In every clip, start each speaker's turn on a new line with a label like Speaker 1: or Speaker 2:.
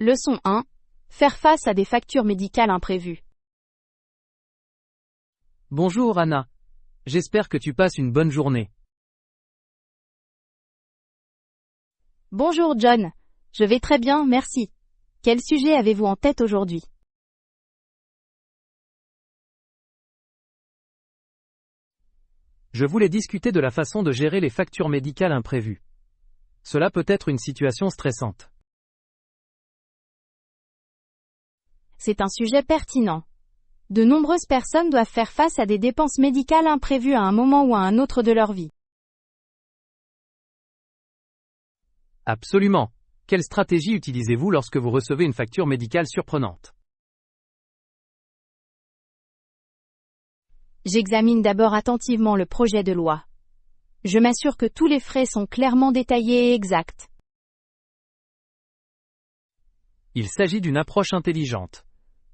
Speaker 1: Leçon 1. Faire face à des factures médicales imprévues.
Speaker 2: Bonjour Anna. J'espère que tu passes une bonne journée.
Speaker 1: Bonjour John. Je vais très bien, merci. Quel sujet avez-vous en tête aujourd'hui?
Speaker 2: Je voulais discuter de la façon de gérer les factures médicales imprévues. Cela peut être une situation stressante.
Speaker 1: C'est un sujet pertinent. De nombreuses personnes doivent faire face à des dépenses médicales imprévues à un moment ou à un autre de leur vie.
Speaker 2: Absolument. Quelle stratégie utilisez-vous lorsque vous recevez une facture médicale surprenante?
Speaker 1: J'examine d'abord attentivement le projet de loi. Je m'assure que tous les frais sont clairement détaillés et exacts.
Speaker 2: Il s'agit d'une approche intelligente.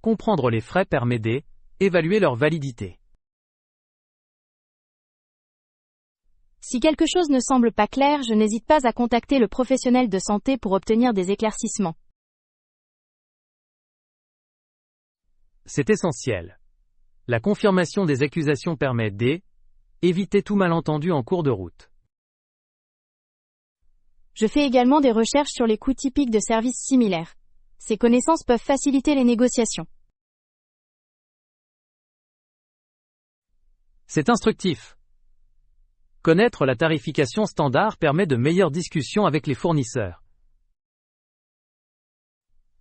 Speaker 2: Comprendre les frais permet d'évaluer leur validité.
Speaker 1: Si quelque chose ne semble pas clair, je n'hésite pas à contacter le professionnel de santé pour obtenir des éclaircissements.
Speaker 2: C'est essentiel. La confirmation des accusations permet d'éviter tout malentendu en cours de route.
Speaker 1: Je fais également des recherches sur les coûts typiques de services similaires. Ces connaissances peuvent faciliter les négociations.
Speaker 2: C'est instructif. Connaître la tarification standard permet de meilleures discussions avec les fournisseurs.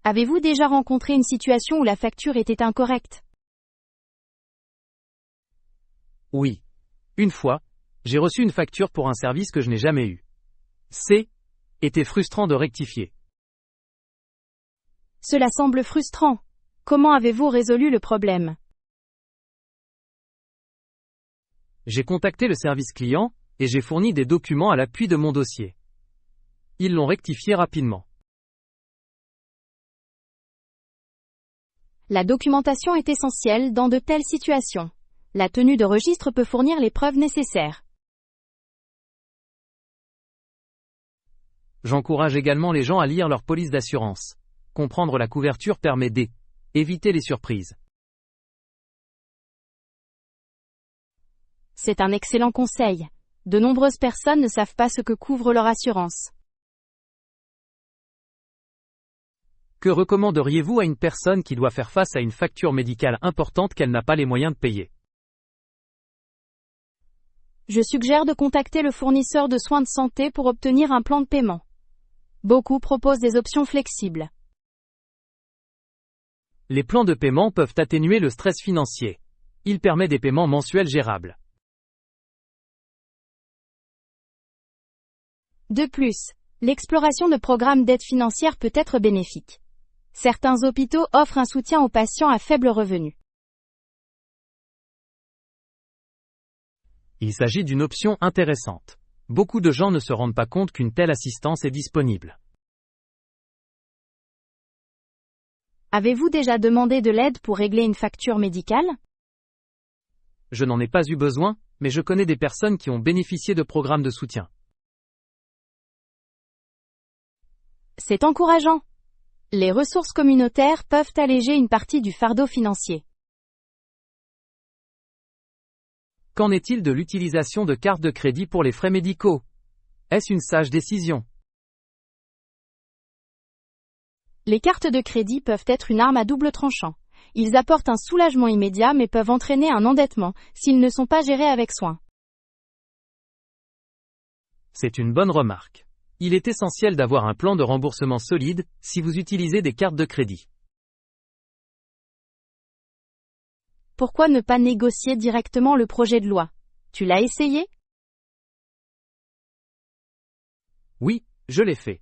Speaker 1: Avez-vous déjà rencontré une situation où la facture était incorrecte?
Speaker 2: Oui. Une fois, j'ai reçu une facture pour un service que je n'ai jamais eu. Était frustrant de rectifier.
Speaker 1: Cela semble frustrant. Comment avez-vous résolu le problème?
Speaker 2: J'ai contacté le service client, et j'ai fourni des documents à l'appui de mon dossier. Ils l'ont rectifié rapidement.
Speaker 1: La documentation est essentielle dans de telles situations. La tenue de registre peut fournir les preuves nécessaires.
Speaker 2: J'encourage également les gens à lire leur police d'assurance. Comprendre la couverture permet d'éviter les surprises.
Speaker 1: C'est un excellent conseil. De nombreuses personnes ne savent pas ce que couvre leur assurance.
Speaker 2: Que recommanderiez-vous à une personne qui doit faire face à une facture médicale importante qu'elle n'a pas les moyens de payer?
Speaker 1: Je suggère de contacter le fournisseur de soins de santé pour obtenir un plan de paiement. Beaucoup proposent des options flexibles.
Speaker 2: Les plans de paiement peuvent atténuer le stress financier. Il permet des paiements mensuels gérables.
Speaker 1: De plus, l'exploration de programmes d'aide financière peut être bénéfique. Certains hôpitaux offrent un soutien aux patients à faible revenu.
Speaker 2: Il s'agit d'une option intéressante. Beaucoup de gens ne se rendent pas compte qu'une telle assistance est disponible.
Speaker 1: Avez-vous déjà demandé de l'aide pour régler une facture médicale?
Speaker 2: Je n'en ai pas eu besoin, mais je connais des personnes qui ont bénéficié de programmes de soutien.
Speaker 1: C'est encourageant. Les ressources communautaires peuvent alléger une partie du fardeau financier.
Speaker 2: Qu'en est-il de l'utilisation de cartes de crédit pour les frais médicaux? Est-ce une sage décision?
Speaker 1: Les cartes de crédit peuvent être une arme à double tranchant. Ils apportent un soulagement immédiat mais peuvent entraîner un endettement s'ils ne sont pas gérés avec soin.
Speaker 2: C'est une bonne remarque. Il est essentiel d'avoir un plan de remboursement solide si vous utilisez des cartes de crédit.
Speaker 1: Pourquoi ne pas négocier directement le projet de loi? Tu l'as essayé?
Speaker 2: Oui, je l'ai fait.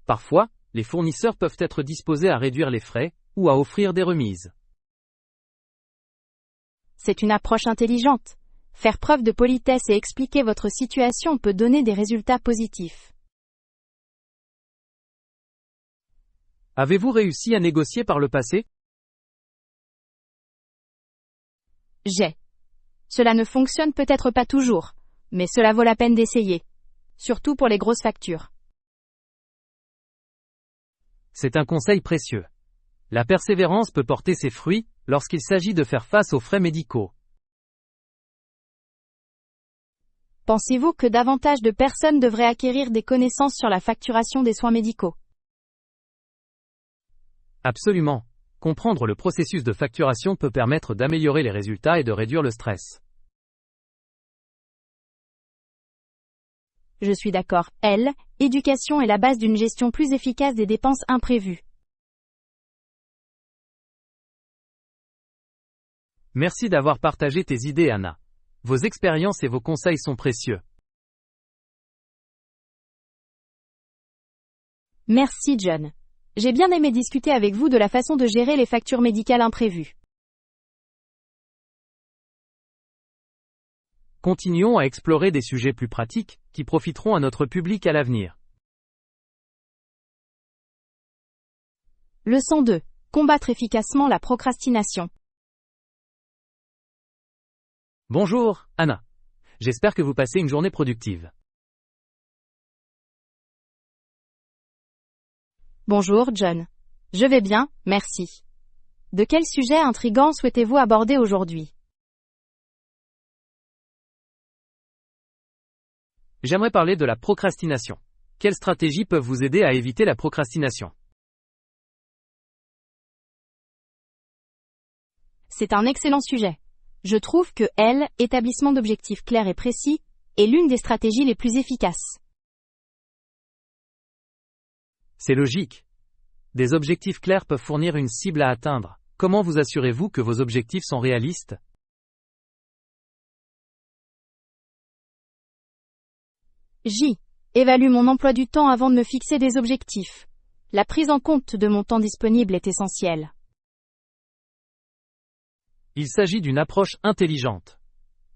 Speaker 2: Parfois, les fournisseurs peuvent être disposés à réduire les frais ou à offrir des remises.
Speaker 1: C'est une approche intelligente. Faire preuve de politesse et expliquer votre situation peut donner des résultats positifs.
Speaker 2: Avez-vous réussi à négocier par le passé?
Speaker 1: Cela ne fonctionne peut-être pas toujours, mais cela vaut la peine d'essayer. Surtout pour les grosses factures.
Speaker 2: C'est un conseil précieux. La persévérance peut porter ses fruits lorsqu'il s'agit de faire face aux frais médicaux.
Speaker 1: Pensez-vous que davantage de personnes devraient acquérir des connaissances sur la facturation des soins médicaux?
Speaker 2: Absolument. Comprendre le processus de facturation peut permettre d'améliorer les résultats et de réduire le stress.
Speaker 1: Je suis d'accord. Éducation est la base d'une gestion plus efficace des dépenses imprévues.
Speaker 2: Merci d'avoir partagé tes idées, Anna. Vos expériences et vos conseils sont précieux.
Speaker 1: Merci John. J'ai bien aimé discuter avec vous de la façon de gérer les factures médicales imprévues.
Speaker 2: Continuons à explorer des sujets plus pratiques, qui profiteront à notre public à l'avenir.
Speaker 1: Leçon 2. Combattre efficacement la procrastination.
Speaker 2: Bonjour, Anna. J'espère que vous passez une journée productive.
Speaker 1: Bonjour John. Je vais bien, merci. De quel sujet intrigant souhaitez-vous aborder aujourd'hui?
Speaker 2: J'aimerais parler de la procrastination. Quelles stratégies peuvent vous aider à éviter la procrastination?
Speaker 1: C'est un excellent sujet. Je trouve que établissement d'objectifs clairs et précis, est l'une des stratégies les plus efficaces.
Speaker 2: C'est logique. Des objectifs clairs peuvent fournir une cible à atteindre. Comment vous assurez-vous que vos objectifs sont réalistes?
Speaker 1: Évalue mon emploi du temps avant de me fixer des objectifs. La prise en compte de mon temps disponible est essentielle.
Speaker 2: Il s'agit d'une approche intelligente.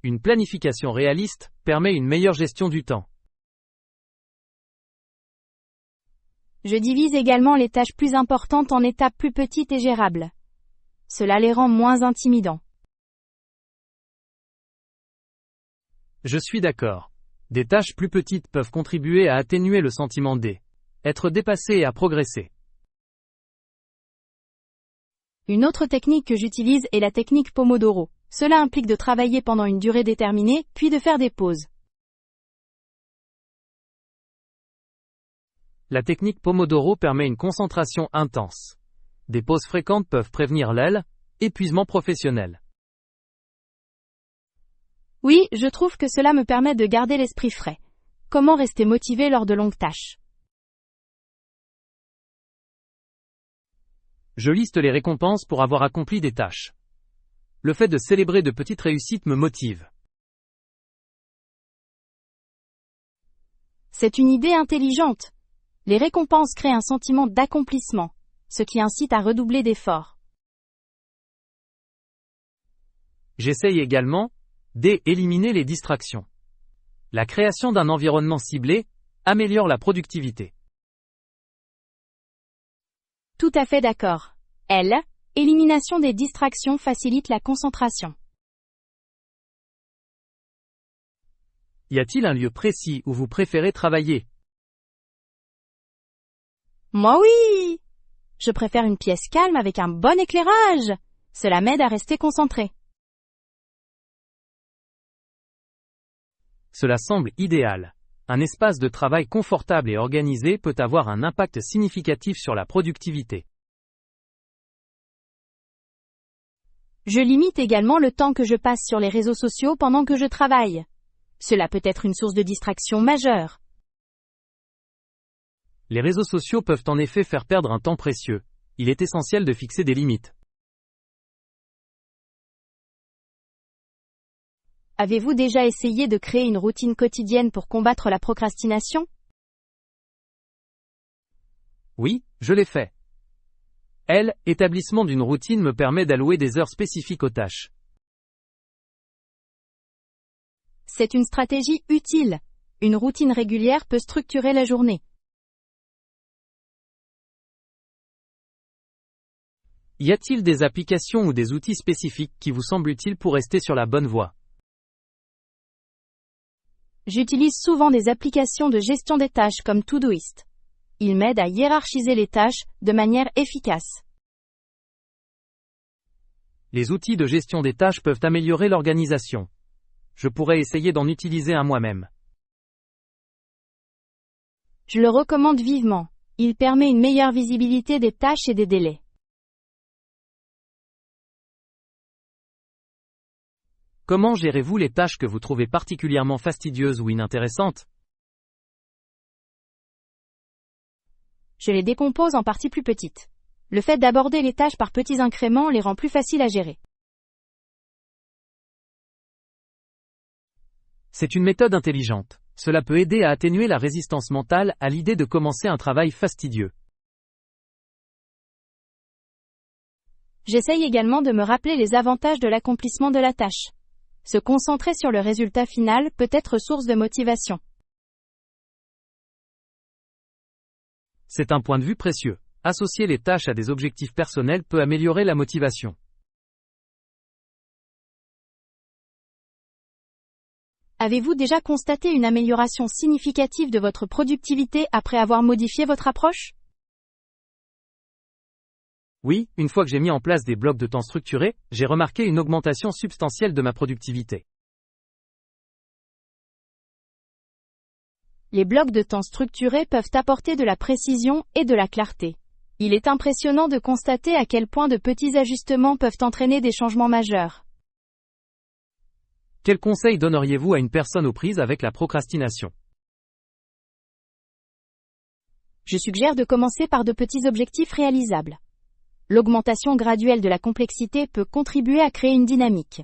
Speaker 2: Une planification réaliste permet une meilleure gestion du temps.
Speaker 1: Je divise également les tâches plus importantes en étapes plus petites et gérables. Cela les rend moins intimidants.
Speaker 2: Je suis d'accord. Des tâches plus petites peuvent contribuer à atténuer le sentiment d'être dépassé et à progresser.
Speaker 1: Une autre technique que j'utilise est la technique Pomodoro. Cela implique de travailler pendant une durée déterminée, puis de faire des pauses.
Speaker 2: La technique Pomodoro permet une concentration intense. Des pauses fréquentes peuvent prévenir l'épuisement professionnel.
Speaker 1: Oui, je trouve que cela me permet de garder l'esprit frais. Comment rester motivé lors de longues tâches?
Speaker 2: Je liste les récompenses pour avoir accompli des tâches. Le fait de célébrer de petites réussites me motive.
Speaker 1: C'est une idée intelligente. Les récompenses créent un sentiment d'accomplissement, ce qui incite à redoubler d'efforts.
Speaker 2: J'essaye également d'éliminer les distractions. La création d'un environnement ciblé améliore la productivité.
Speaker 1: Tout à fait d'accord. Élimination des distractions facilite la concentration.
Speaker 2: Y a-t-il un lieu précis où vous préférez travailler?
Speaker 1: Moi oui! Je préfère une pièce calme avec un bon éclairage. Cela m'aide à rester concentré.
Speaker 2: Cela semble idéal. Un espace de travail confortable et organisé peut avoir un impact significatif sur la productivité.
Speaker 1: Je limite également le temps que je passe sur les réseaux sociaux pendant que je travaille. Cela peut être une source de distraction majeure.
Speaker 2: Les réseaux sociaux peuvent en effet faire perdre un temps précieux. Il est essentiel de fixer des limites.
Speaker 1: Avez-vous déjà essayé de créer une routine quotidienne pour combattre la procrastination?
Speaker 2: Oui, je l'ai fait. Établissement d'une routine me permet d'allouer des heures spécifiques aux tâches.
Speaker 1: C'est une stratégie utile. Une routine régulière peut structurer la journée.
Speaker 2: Y a-t-il des applications ou des outils spécifiques qui vous semblent utiles pour rester sur la bonne voie?
Speaker 1: J'utilise souvent des applications de gestion des tâches comme Todoist. Il m'aide à hiérarchiser les tâches de manière efficace.
Speaker 2: Les outils de gestion des tâches peuvent améliorer l'organisation. Je pourrais essayer d'en utiliser un moi-même.
Speaker 1: Je le recommande vivement. Il permet une meilleure visibilité des tâches et des délais.
Speaker 2: Comment gérez-vous les tâches que vous trouvez particulièrement fastidieuses ou inintéressantes?
Speaker 1: Je les décompose en parties plus petites. Le fait d'aborder les tâches par petits incréments les rend plus faciles à gérer.
Speaker 2: C'est une méthode intelligente. Cela peut aider à atténuer la résistance mentale à l'idée de commencer un travail fastidieux.
Speaker 1: J'essaye également de me rappeler les avantages de l'accomplissement de la tâche. Se concentrer sur le résultat final peut être source de motivation.
Speaker 2: C'est un point de vue précieux. Associer les tâches à des objectifs personnels peut améliorer la motivation.
Speaker 1: Avez-vous déjà constaté une amélioration significative de votre productivité après avoir modifié votre approche?
Speaker 2: Oui, une fois que j'ai mis en place des blocs de temps structurés, j'ai remarqué une augmentation substantielle de ma productivité.
Speaker 1: Les blocs de temps structurés peuvent apporter de la précision et de la clarté. Il est impressionnant de constater à quel point de petits ajustements peuvent entraîner des changements majeurs.
Speaker 2: Quel conseil donneriez-vous à une personne aux prises avec la procrastination?
Speaker 1: Je suggère de commencer par de petits objectifs réalisables. L'augmentation graduelle de la complexité peut contribuer à créer une dynamique.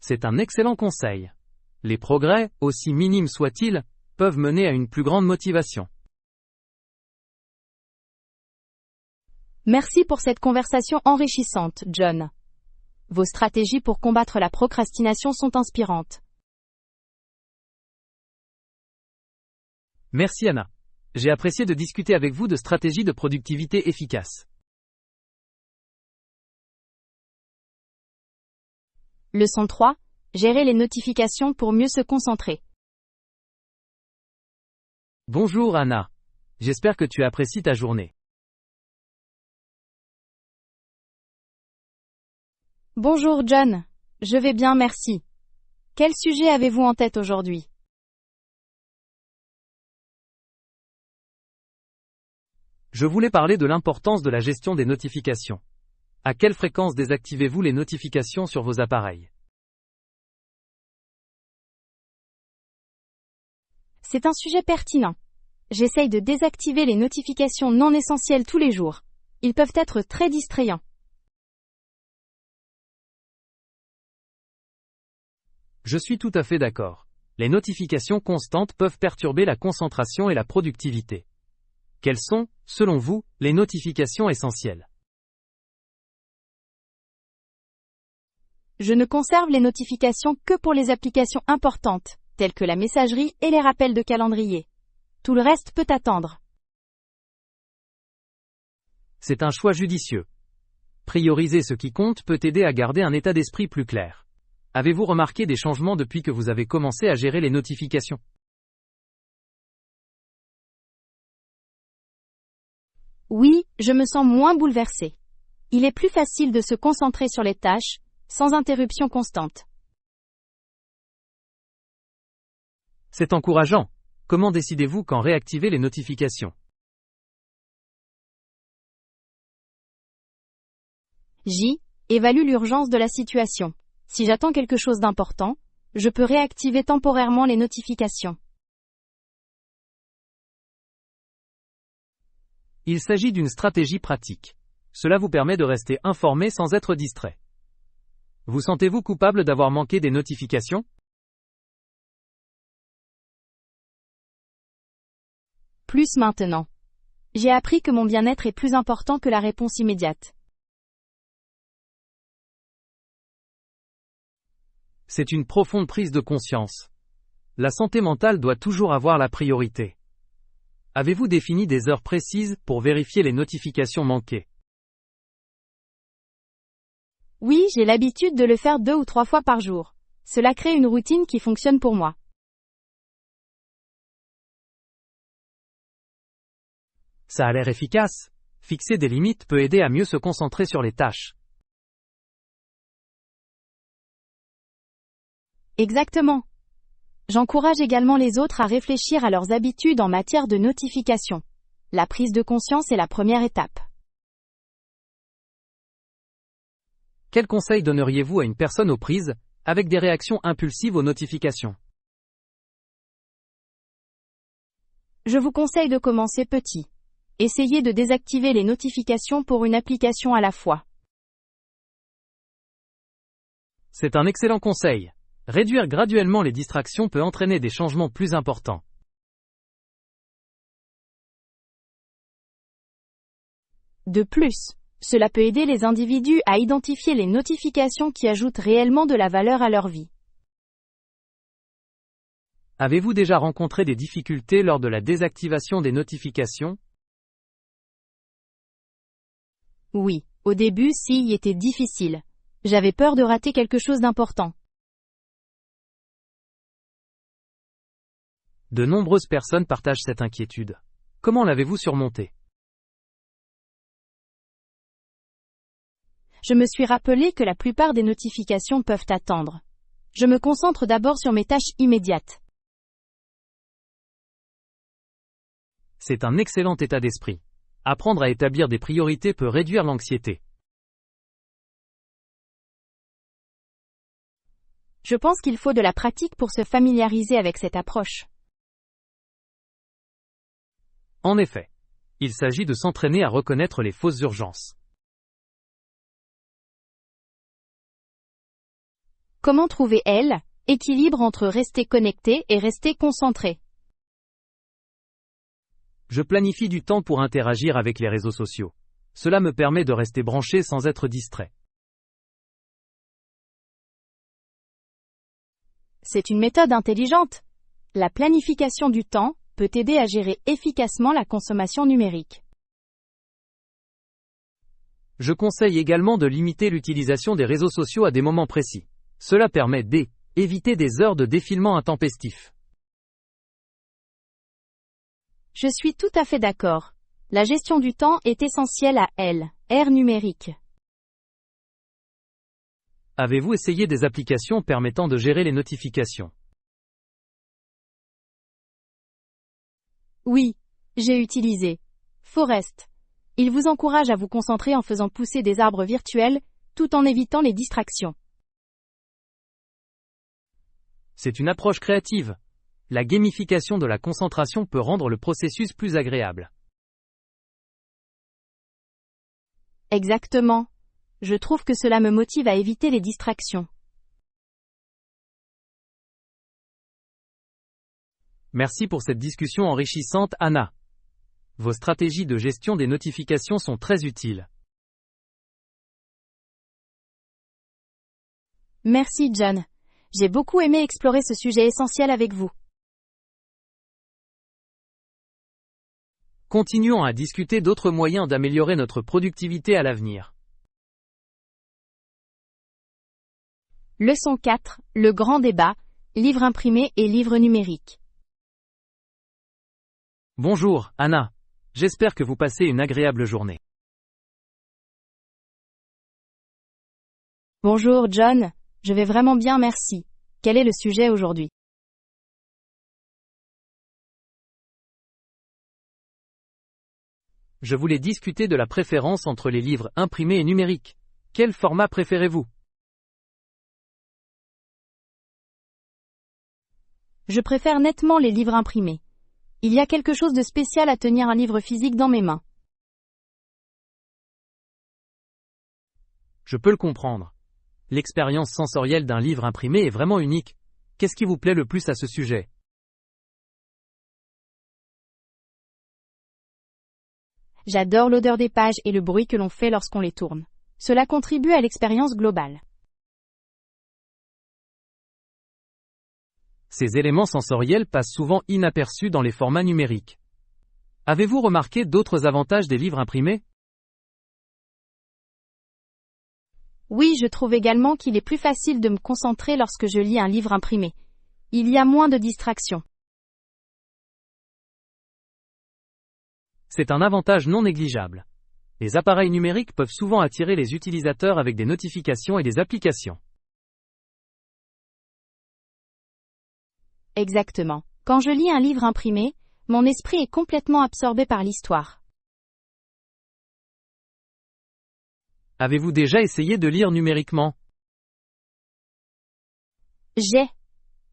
Speaker 2: C'est un excellent conseil. Les progrès, aussi minimes soient-ils, peuvent mener à une plus grande motivation.
Speaker 1: Merci pour cette conversation enrichissante, John. Vos stratégies pour combattre la procrastination sont inspirantes.
Speaker 2: Merci Anna. J'ai apprécié de discuter avec vous de stratégies de productivité efficaces.
Speaker 1: Leçon 3. Gérer les notifications pour mieux se concentrer.
Speaker 2: Bonjour Anna. J'espère que tu apprécies ta journée.
Speaker 1: Bonjour John. Je vais bien, merci. Quel sujet avez-vous en tête aujourd'hui?
Speaker 2: Je voulais parler de l'importance de la gestion des notifications. À quelle fréquence désactivez-vous les notifications sur vos appareils?
Speaker 1: C'est un sujet pertinent. J'essaye de désactiver les notifications non essentielles tous les jours. Ils peuvent être très distrayants.
Speaker 2: Je suis tout à fait d'accord. Les notifications constantes peuvent perturber la concentration et la productivité. Quelles sont, selon vous, les notifications essentielles?
Speaker 1: Je ne conserve les notifications que pour les applications importantes, telles que la messagerie et les rappels de calendrier. Tout le reste peut attendre.
Speaker 2: C'est un choix judicieux. Prioriser ce qui compte peut aider à garder un état d'esprit plus clair. Avez-vous remarqué des changements depuis que vous avez commencé à gérer les notifications?
Speaker 1: Oui, je me sens moins bouleversée. Il est plus facile de se concentrer sur les tâches, sans interruption constante.
Speaker 2: C'est encourageant. Comment décidez-vous quand réactiver les notifications?
Speaker 1: Évalue l'urgence de la situation. Si j'attends quelque chose d'important, je peux réactiver temporairement les notifications.
Speaker 2: Il s'agit d'une stratégie pratique. Cela vous permet de rester informé sans être distrait. Vous sentez-vous coupable d'avoir manqué des notifications?
Speaker 1: Plus maintenant. J'ai appris que mon bien-être est plus important que la réponse immédiate.
Speaker 2: C'est une profonde prise de conscience. La santé mentale doit toujours avoir la priorité. Avez-vous défini des heures précises pour vérifier les notifications manquées?
Speaker 1: Oui, j'ai l'habitude de le faire 2 ou 3 fois par jour. Cela crée une routine qui fonctionne pour moi.
Speaker 2: Ça a l'air efficace. Fixer des limites peut aider à mieux se concentrer sur les tâches.
Speaker 1: Exactement. J'encourage également les autres à réfléchir à leurs habitudes en matière de notification. La prise de conscience est la première étape.
Speaker 2: Quel conseil donneriez-vous à une personne aux prises, avec des réactions impulsives aux notifications?
Speaker 1: Je vous conseille de commencer petit. Essayez de désactiver les notifications pour une application à la fois.
Speaker 2: C'est un excellent conseil. Réduire graduellement les distractions peut entraîner des changements plus importants.
Speaker 1: De plus, cela peut aider les individus à identifier les notifications qui ajoutent réellement de la valeur à leur vie.
Speaker 2: Avez-vous déjà rencontré des difficultés lors de la désactivation des notifications?
Speaker 1: Oui, au début, c'y était difficile. J'avais peur de rater quelque chose d'important.
Speaker 2: De nombreuses personnes partagent cette inquiétude. Comment l'avez-vous surmontée?
Speaker 1: Je me suis rappelé que la plupart des notifications peuvent attendre. Je me concentre d'abord sur mes tâches immédiates.
Speaker 2: C'est un excellent état d'esprit. Apprendre à établir des priorités peut réduire l'anxiété.
Speaker 1: Je pense qu'il faut de la pratique pour se familiariser avec cette approche.
Speaker 2: En effet, il s'agit de s'entraîner à reconnaître les fausses urgences.
Speaker 1: Comment trouver l'équilibre entre rester connecté et rester concentré?
Speaker 2: Je planifie du temps pour interagir avec les réseaux sociaux. Cela me permet de rester branché sans être distrait.
Speaker 1: C'est une méthode intelligente. La planification du temps peut aider à gérer efficacement la consommation numérique.
Speaker 2: Je conseille également de limiter l'utilisation des réseaux sociaux à des moments précis. Cela permet d'éviter des heures de défilement intempestif.
Speaker 1: Je suis tout à fait d'accord. La gestion du temps est essentielle à l'ère numérique.
Speaker 2: Avez-vous essayé des applications permettant de gérer les notifications?
Speaker 1: Oui, j'ai utilisé Forest. Il vous encourage à vous concentrer en faisant pousser des arbres virtuels, tout en évitant les distractions.
Speaker 2: C'est une approche créative. La gamification de la concentration peut rendre le processus plus agréable.
Speaker 1: Exactement. Je trouve que cela me motive à éviter les distractions.
Speaker 2: Merci pour cette discussion enrichissante, Anna. Vos stratégies de gestion des notifications sont très utiles.
Speaker 1: Merci John. J'ai beaucoup aimé explorer ce sujet essentiel avec vous.
Speaker 2: Continuons à discuter d'autres moyens d'améliorer notre productivité à l'avenir.
Speaker 1: Leçon 4, le grand débat, livre imprimé et livre numérique.
Speaker 2: Bonjour, Anna. J'espère que vous passez une agréable journée.
Speaker 1: Bonjour John, je vais vraiment bien merci. Quel est le sujet aujourd'hui?
Speaker 2: Je voulais discuter de la préférence entre les livres imprimés et numériques. Quel format préférez-vous?
Speaker 1: Je préfère nettement les livres imprimés. Il y a quelque chose de spécial à tenir un livre physique dans mes mains.
Speaker 2: Je peux le comprendre. L'expérience sensorielle d'un livre imprimé est vraiment unique. Qu'est-ce qui vous plaît le plus à ce sujet?
Speaker 1: J'adore l'odeur des pages et le bruit que l'on fait lorsqu'on les tourne. Cela contribue à l'expérience globale.
Speaker 2: Ces éléments sensoriels passent souvent inaperçus dans les formats numériques. Avez-vous remarqué d'autres avantages des livres imprimés?
Speaker 1: Oui, je trouve également qu'il est plus facile de me concentrer lorsque je lis un livre imprimé. Il y a moins de distractions.
Speaker 2: C'est un avantage non négligeable. Les appareils numériques peuvent souvent attirer les utilisateurs avec des notifications et des applications.
Speaker 1: Exactement. Quand je lis un livre imprimé, mon esprit est complètement absorbé par l'histoire.
Speaker 2: Avez-vous déjà essayé de lire numériquement?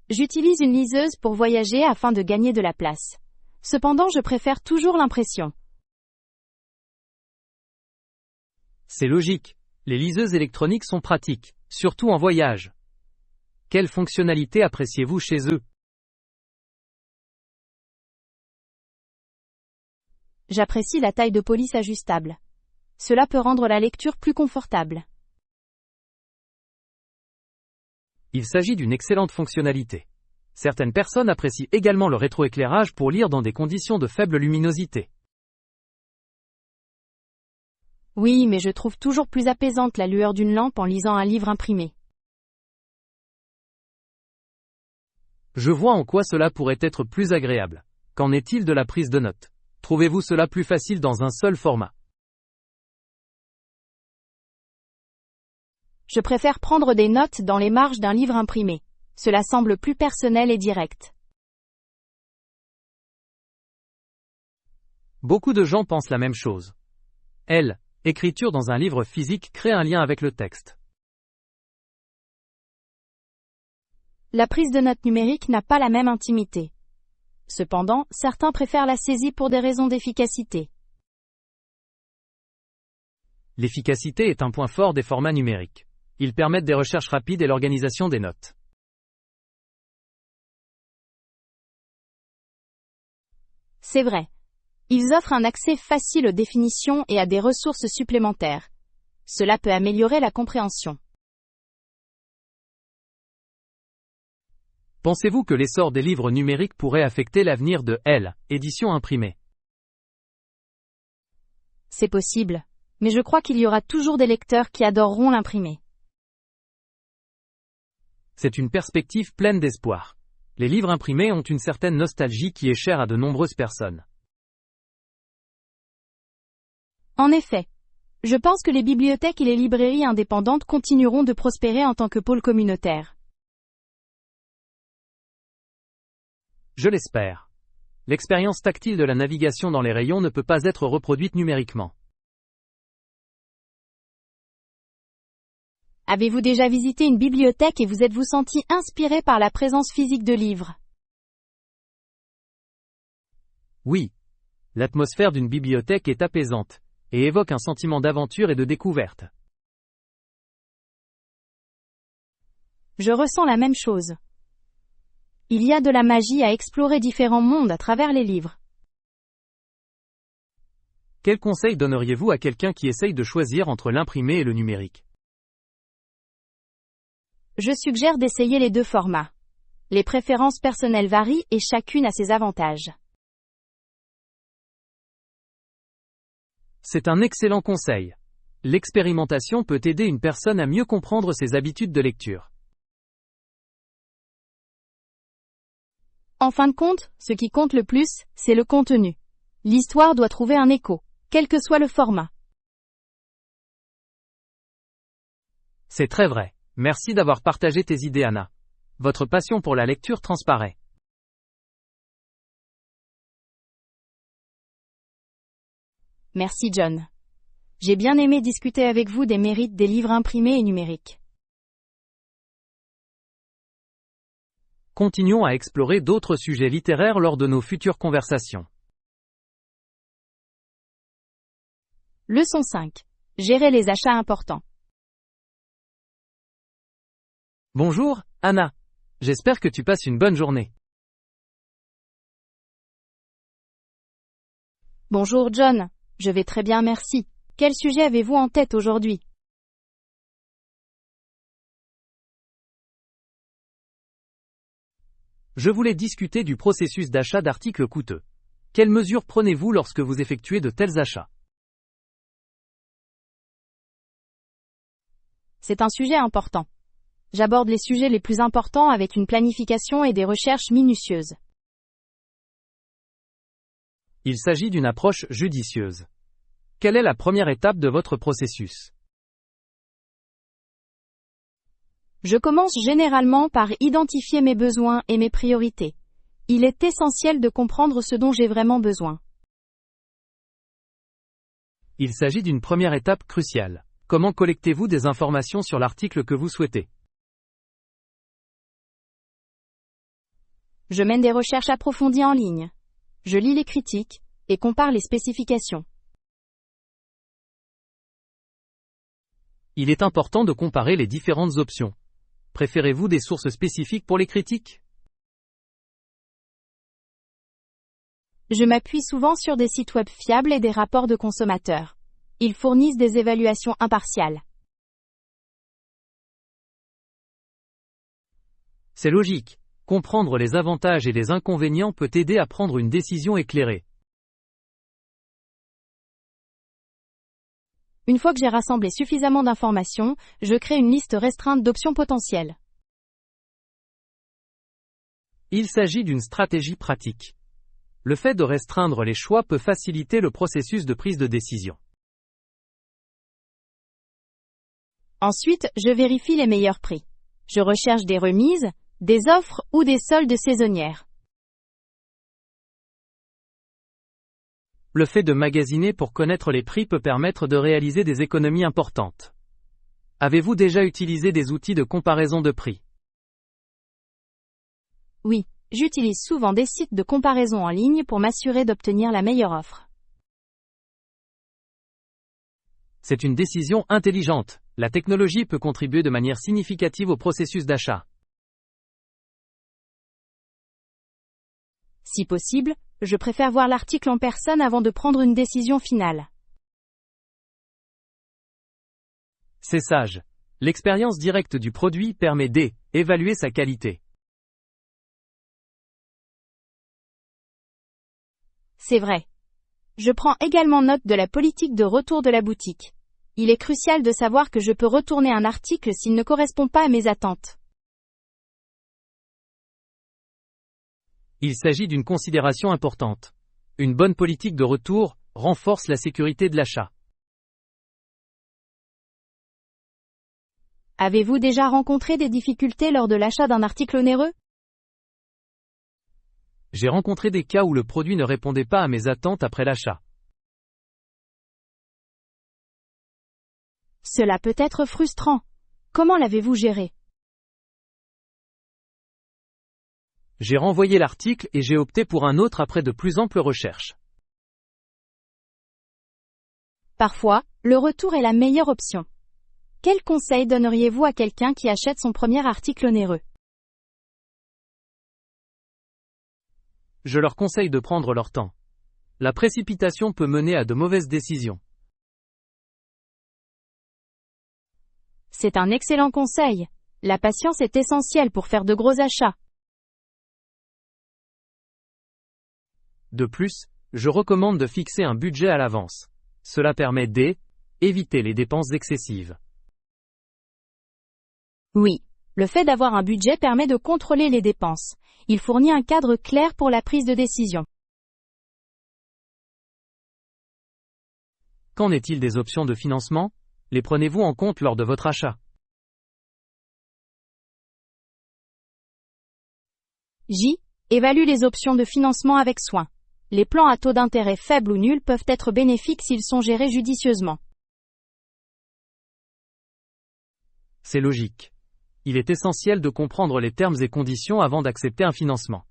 Speaker 1: J'utilise une liseuse pour voyager afin de gagner de la place. Cependant, je préfère toujours l'impression.
Speaker 2: C'est logique. Les liseuses électroniques sont pratiques, surtout en voyage. Quelles fonctionnalités appréciez-vous chez eux?
Speaker 1: J'apprécie la taille de police ajustable. Cela peut rendre la lecture plus confortable.
Speaker 2: Il s'agit d'une excellente fonctionnalité. Certaines personnes apprécient également le rétroéclairage pour lire dans des conditions de faible luminosité.
Speaker 1: Oui, mais je trouve toujours plus apaisante la lueur d'une lampe en lisant un livre imprimé.
Speaker 2: Je vois en quoi cela pourrait être plus agréable. Qu'en est-il de la prise de notes? Trouvez-vous cela plus facile dans un seul format?
Speaker 1: Je préfère prendre des notes dans les marges d'un livre imprimé. Cela semble plus personnel et direct.
Speaker 2: Beaucoup de gens pensent la même chose. Écriture dans un livre physique crée un lien avec le texte.
Speaker 1: La prise de notes numérique n'a pas la même intimité. Cependant, certains préfèrent la saisie pour des raisons d'efficacité.
Speaker 2: L'efficacité est un point fort des formats numériques. Ils permettent des recherches rapides et l'organisation des notes.
Speaker 1: C'est vrai. Ils offrent un accès facile aux définitions et à des ressources supplémentaires. Cela peut améliorer la compréhension.
Speaker 2: Pensez-vous que l'essor des livres numériques pourrait affecter l'avenir de éditions imprimées?
Speaker 1: C'est possible, mais je crois qu'il y aura toujours des lecteurs qui adoreront l'imprimé.
Speaker 2: C'est une perspective pleine d'espoir. Les livres imprimés ont une certaine nostalgie qui est chère à de nombreuses personnes.
Speaker 1: En effet, je pense que les bibliothèques et les librairies indépendantes continueront de prospérer en tant que pôles communautaires.
Speaker 2: Je l'espère. L'expérience tactile de la navigation dans les rayons ne peut pas être reproduite numériquement.
Speaker 1: Avez-vous déjà visité une bibliothèque et vous êtes-vous senti inspiré par la présence physique de livres?
Speaker 2: Oui. L'atmosphère d'une bibliothèque est apaisante, et évoque un sentiment d'aventure et de découverte.
Speaker 1: Je ressens la même chose. Il y a de la magie à explorer différents mondes à travers les livres.
Speaker 2: Quel conseil donneriez-vous à quelqu'un qui essaye de choisir entre l'imprimé et le numérique?
Speaker 1: Je suggère d'essayer les deux formats. Les préférences personnelles varient et chacune a ses avantages.
Speaker 2: C'est un excellent conseil. L'expérimentation peut aider une personne à mieux comprendre ses habitudes de lecture.
Speaker 1: En fin de compte, ce qui compte le plus, c'est le contenu. L'histoire doit trouver un écho, quel que soit le format.
Speaker 2: C'est très vrai. Merci d'avoir partagé tes idées, Anna. Votre passion pour la lecture transparaît.
Speaker 1: Merci John. J'ai bien aimé discuter avec vous des mérites des livres imprimés et numériques.
Speaker 2: Continuons à explorer d'autres sujets littéraires lors de nos futures conversations.
Speaker 1: Leçon 5. Gérer les achats importants.
Speaker 2: Bonjour, Anna. J'espère que tu passes une bonne journée.
Speaker 1: Bonjour John. Je vais très bien merci. Quel sujet avez-vous en tête aujourd'hui?
Speaker 2: Je voulais discuter du processus d'achat d'articles coûteux. Quelles mesures prenez-vous lorsque vous effectuez de tels achats?
Speaker 1: C'est un sujet important. J'aborde les sujets les plus importants avec une planification et des recherches minutieuses.
Speaker 2: Il s'agit d'une approche judicieuse. Quelle est la première étape de votre processus?
Speaker 1: Je commence généralement par identifier mes besoins et mes priorités. Il est essentiel de comprendre ce dont j'ai vraiment besoin.
Speaker 2: Il s'agit d'une première étape cruciale. Comment collectez-vous des informations sur l'article que vous souhaitez?
Speaker 1: Je mène des recherches approfondies en ligne. Je lis les critiques et compare les spécifications.
Speaker 2: Il est important de comparer les différentes options. Préférez-vous des sources spécifiques pour les critiques?
Speaker 1: Je m'appuie souvent sur des sites web fiables et des rapports de consommateurs. Ils fournissent des évaluations impartiales.
Speaker 2: C'est logique. Comprendre les avantages et les inconvénients peut aider à prendre une décision éclairée.
Speaker 1: Une fois que j'ai rassemblé suffisamment d'informations, je crée une liste restreinte d'options potentielles.
Speaker 2: Il s'agit d'une stratégie pratique. Le fait de restreindre les choix peut faciliter le processus de prise de décision.
Speaker 1: Ensuite, je vérifie les meilleurs prix. Je recherche des remises, des offres ou des soldes saisonnières.
Speaker 2: Le fait de magasiner pour connaître les prix peut permettre de réaliser des économies importantes. Avez-vous déjà utilisé des outils de comparaison de prix?
Speaker 1: Oui, j'utilise souvent des sites de comparaison en ligne pour m'assurer d'obtenir la meilleure offre.
Speaker 2: C'est une décision intelligente. La technologie peut contribuer de manière significative au processus d'achat.
Speaker 1: Si possible, je préfère voir l'article en personne avant de prendre une décision finale.
Speaker 2: C'est sage. L'expérience directe du produit permet d'évaluer sa qualité.
Speaker 1: C'est vrai. Je prends également note de la politique de retour de la boutique. Il est crucial de savoir que je peux retourner un article s'il ne correspond pas à mes attentes.
Speaker 2: Il s'agit d'une considération importante. Une bonne politique de retour renforce la sécurité de l'achat.
Speaker 1: Avez-vous déjà rencontré des difficultés lors de l'achat d'un article onéreux?
Speaker 2: J'ai rencontré des cas où le produit ne répondait pas à mes attentes après l'achat.
Speaker 1: Cela peut être frustrant. Comment l'avez-vous géré?
Speaker 2: J'ai renvoyé l'article et j'ai opté pour un autre après de plus amples recherches.
Speaker 1: Parfois, le retour est la meilleure option. Quel conseil donneriez-vous à quelqu'un qui achète son premier article onéreux?
Speaker 2: Je leur conseille de prendre leur temps. La précipitation peut mener à de mauvaises décisions.
Speaker 1: C'est un excellent conseil. La patience est essentielle pour faire de gros achats.
Speaker 2: De plus, je recommande de fixer un budget à l'avance. Cela permet d'éviter les dépenses excessives.
Speaker 1: Oui, le fait d'avoir un budget permet de contrôler les dépenses. Il fournit un cadre clair pour la prise de décision.
Speaker 2: Qu'en est-il des options de financement? Les prenez-vous en compte lors de votre achat?
Speaker 1: Évalue les options de financement avec soin. Les plans à taux d'intérêt faible ou nul peuvent être bénéfiques s'ils sont gérés judicieusement.
Speaker 2: C'est logique. Il est essentiel de comprendre les termes et conditions avant d'accepter un financement.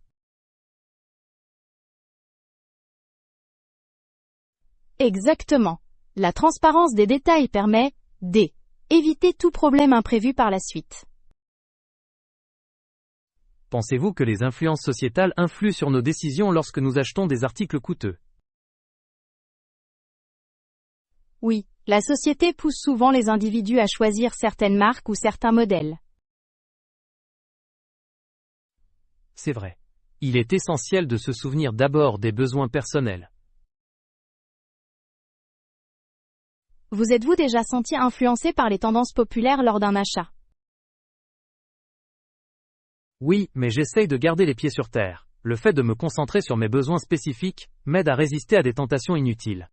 Speaker 1: Exactement. La transparence des détails permet d'éviter tout problème imprévu par la suite.
Speaker 2: Pensez-vous que les influences sociétales influent sur nos décisions lorsque nous achetons des articles coûteux?
Speaker 1: Oui, la société pousse souvent les individus à choisir certaines marques ou certains modèles.
Speaker 2: C'est vrai. Il est essentiel de se souvenir d'abord des besoins personnels.
Speaker 1: Vous êtes-vous déjà senti influencé par les tendances populaires lors d'un achat?
Speaker 2: Oui, mais j'essaye de garder les pieds sur terre. le fait de me concentrer sur mes besoins spécifiques m'aide à résister à des tentations inutiles.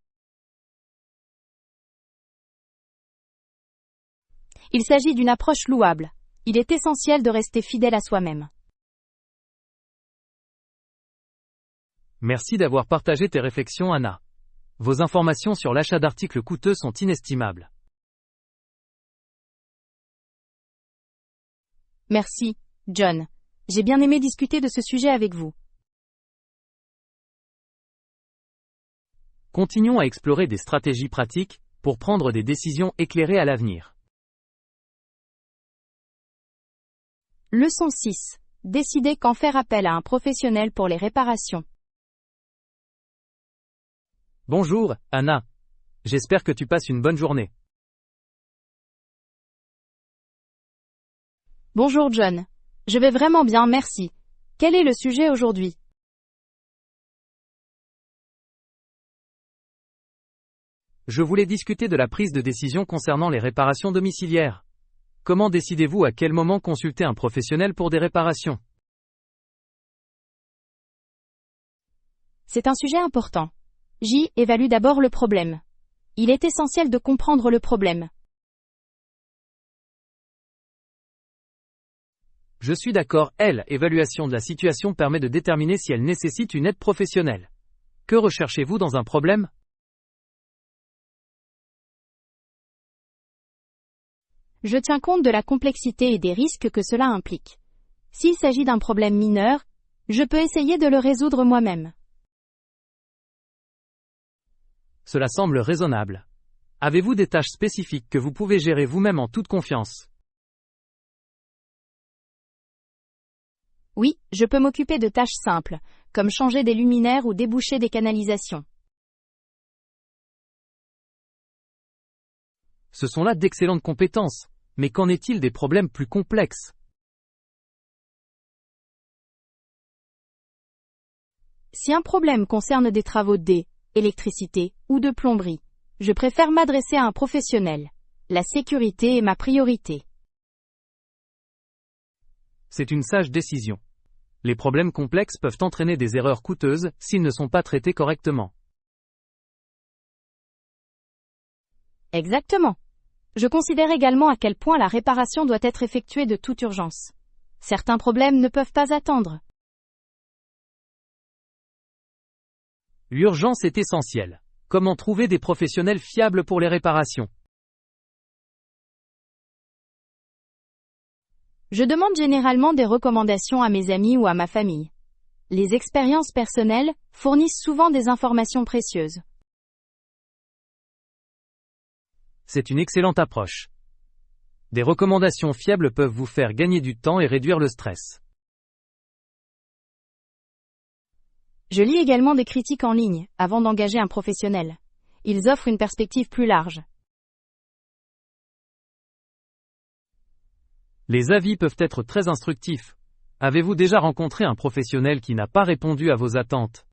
Speaker 1: Il s'agit d'une approche louable. Il est essentiel de rester fidèle à soi-même.
Speaker 2: Merci d'avoir partagé tes réflexions, Anna. Vos informations sur l'achat d'articles coûteux sont inestimables.
Speaker 1: Merci, John. J'ai bien aimé discuter de ce sujet avec vous.
Speaker 2: Continuons à explorer des stratégies pratiques pour prendre des décisions éclairées à l'avenir.
Speaker 1: Leçon 6. Décidez quand faire appel à un professionnel pour les réparations.
Speaker 2: Bonjour, Anna. J'espère que tu passes une bonne journée.
Speaker 1: Bonjour John. Je vais vraiment bien, merci. Quel est le sujet aujourd'hui?
Speaker 2: Je voulais discuter de la prise de décision concernant les réparations domiciliaires. Comment décidez-vous à quel moment consulter un professionnel pour des réparations?
Speaker 1: C'est un sujet important. J. Évalue d'abord le problème. Il est essentiel de comprendre le problème.
Speaker 2: Je suis d'accord, évaluation de la situation permet de déterminer si elle nécessite une aide professionnelle. Que recherchez-vous dans un problème?
Speaker 1: Je tiens compte de la complexité et des risques que cela implique. S'il s'agit d'un problème mineur, je peux essayer de le résoudre moi-même.
Speaker 2: Cela semble raisonnable. Avez-vous des tâches spécifiques que vous pouvez gérer vous-même en toute confiance?
Speaker 1: Oui, je peux m'occuper de tâches simples, comme changer des luminaires ou déboucher des canalisations.
Speaker 2: Ce sont là d'excellentes compétences, mais qu'en est-il des problèmes plus complexes?
Speaker 1: Si un problème concerne des travaux d'électricité ou de plomberie, je préfère m'adresser à un professionnel. La sécurité est ma priorité.
Speaker 2: C'est une sage décision. Les problèmes complexes peuvent entraîner des erreurs coûteuses s'ils ne sont pas traités correctement.
Speaker 1: Exactement. Je considère également à quel point la réparation doit être effectuée de toute urgence. Certains problèmes ne peuvent pas attendre.
Speaker 2: L'urgence est essentielle. Comment trouver des professionnels fiables pour les réparations?
Speaker 1: Je demande généralement des recommandations à mes amis ou à ma famille. Les expériences personnelles fournissent souvent des informations précieuses.
Speaker 2: C'est une excellente approche. Des recommandations fiables peuvent vous faire gagner du temps et réduire le stress.
Speaker 1: Je lis également des critiques en ligne avant d'engager un professionnel. Ils offrent une perspective plus large.
Speaker 2: Les avis peuvent être très instructifs. Avez-vous déjà rencontré un professionnel qui n'a pas répondu à vos attentes?